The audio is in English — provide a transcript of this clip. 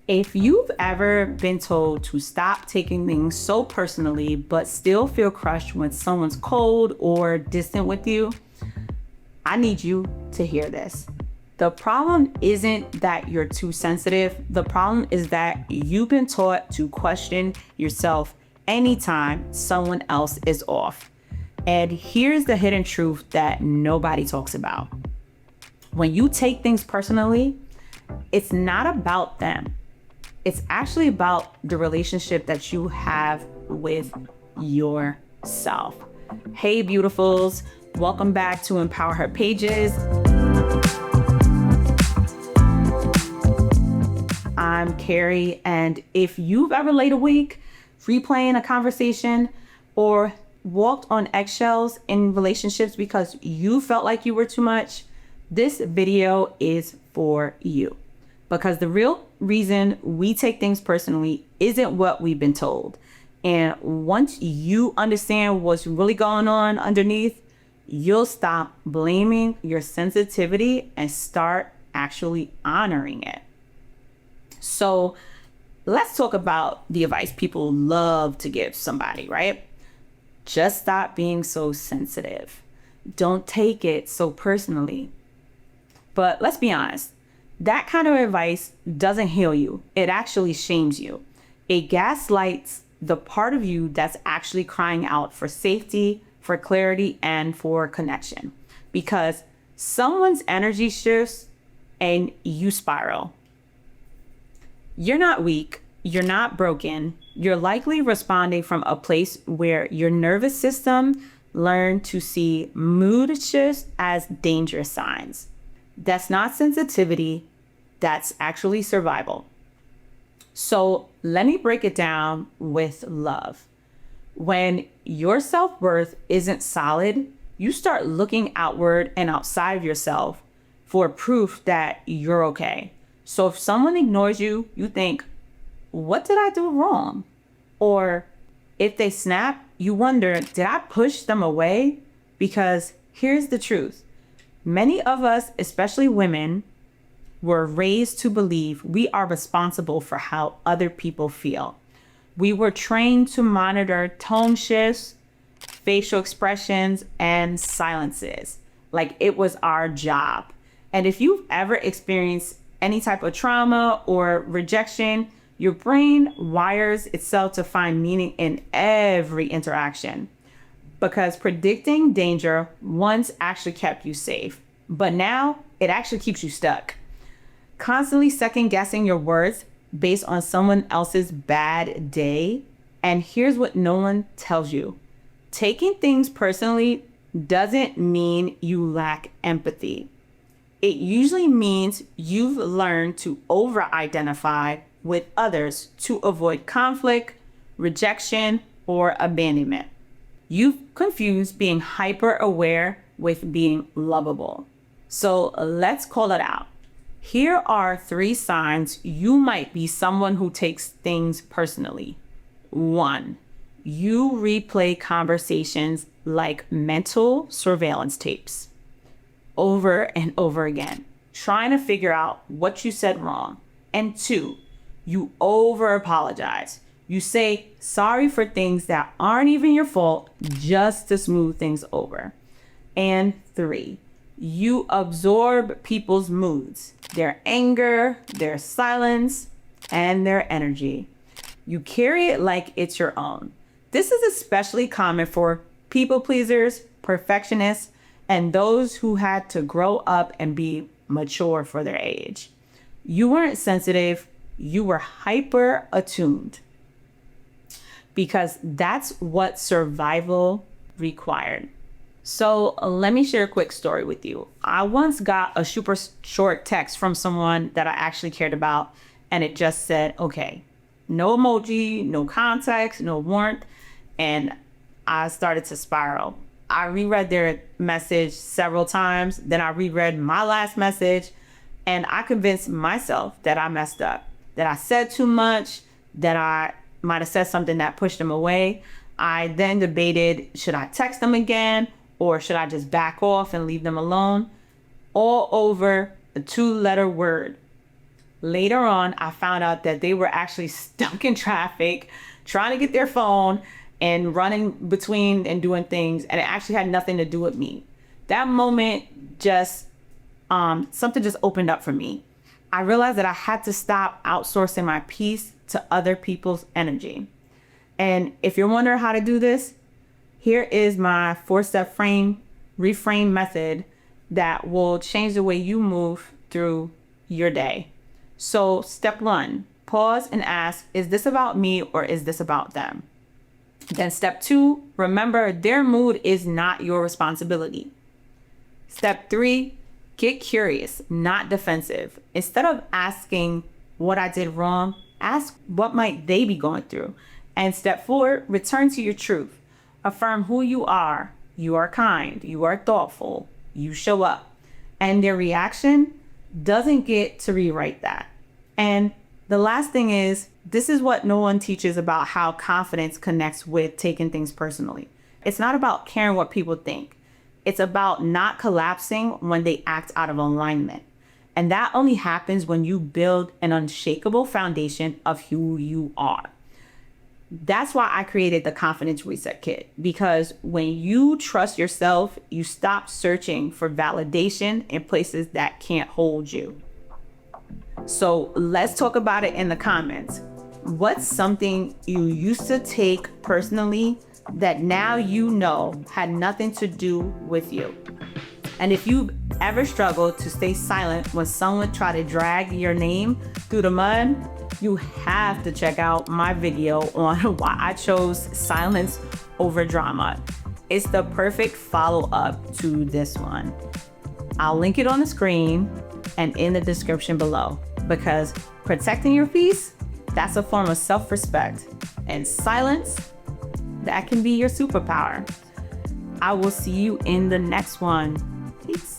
If you've ever been told to stop taking things so personally, but still feel crushed when someone's cold or distant with you, I need you to hear this. The problem isn't that you're too sensitive. The problem is that you've been taught to question yourself anytime someone else is off. And here's the hidden truth that nobody talks about. When you take things personally, it's not about them. It's actually about the relationship that you have with yourself. Hey, beautifuls. Welcome back to EmpowerHer Pages. I'm Carie, and if you've ever laid awake replaying a conversation or walked on eggshells in relationships because you felt like you were too much, this video is for you. Because the real reason we take things personally isn't what we've been told. And once you understand what's really going on underneath, you'll stop blaming your sensitivity and start actually honoring it. So let's talk about the advice people love to give somebody, right? Just stop being so sensitive. Don't take it so personally. But let's be honest. That kind of advice doesn't heal you. It actually shames you. It gaslights the part of you that's actually crying out for safety, for clarity, and for connection. Because someone's energy shifts and you spiral. You're not weak. You're not broken. You're likely responding from a place where your nervous system learned to see mood shifts as danger signs. That's not sensitivity, that's actually survival. So let me break it down with love. When your self-worth isn't solid, you start looking outward and outside of yourself for proof that you're okay. So if someone ignores you, you think, what did I do wrong? Or if they snap, you wonder, did I push them away? Because here's the truth. Many of us, especially women, were raised to believe we are responsible for how other people feel. We were trained to monitor tone shifts, facial expressions, and silences, like it was our job. And if you've ever experienced any type of trauma or rejection, your brain wires itself to find meaning in every interaction. Because predicting danger once actually kept you safe, but now it actually keeps you stuck. Constantly second guessing your words based on someone else's bad day. And here's what no one tells you. Taking things personally doesn't mean you lack empathy. It usually means you've learned to over-identify with others to avoid conflict, rejection, or abandonment. You've confused being hyper-aware with being lovable. So let's call it out. Here are 3 signs you might be someone who takes things personally. 1, you replay conversations like mental surveillance tapes over and over again, trying to figure out what you said wrong. And 2, you over apologize. You say sorry for things that aren't even your fault just to smooth things over. And 3, you absorb people's moods, their anger, their silence, and their energy. You carry it like it's your own. This is especially common for people pleasers, perfectionists, and those who had to grow up and be mature for their age. You weren't sensitive, you were hyper attuned. Because that's what survival required. So let me share a quick story with you. I once got a super short text from someone that I actually cared about, and it just said, okay, no emoji, no context, no warmth, and I started to spiral. I reread their message several times, then I reread my last message, and I convinced myself that I messed up, that I said too much, that I might have said something that pushed them away. I then debated, should I text them again or should I just back off and leave them alone? All over a 2-letter word, Later on, I found out that they were actually stuck in traffic, trying to get their phone and running between and doing things. And it actually had nothing to do with me. That moment just, something just opened up for me. I realized that I had to stop outsourcing my peace to other people's energy. And if you're wondering how to do this, here is my 4-step reframe method that will change the way you move through your day. So step 1, pause and ask, is this about me or is this about them? Then step 2, remember their mood is not your responsibility. Step 3, get curious, not defensive. Instead of asking what I did wrong, ask what might they be going through. And step 4, return to your truth. Affirm who you are. You are kind, you are thoughtful, you show up. And their reaction doesn't get to rewrite that. And the last thing is, this is what no one teaches about how confidence connects with taking things personally. It's not about caring what people think. It's about not collapsing when they act out of alignment. And that only happens when you build an unshakable foundation of who you are. That's why I created the Confidence Reset Kit, because when you trust yourself, you stop searching for validation in places that can't hold you. So let's talk about it in the comments. What's something you used to take personally that now you know had nothing to do with you? And if you've ever struggled to stay silent when someone tried to drag your name through the mud, you have to check out my video on why I chose silence over drama. It's the perfect follow-up to this one. I'll link it on the screen and in the description below, because protecting your peace, that's a form of self-respect, and silence, that can be your superpower. I will see you in the next one. Peace.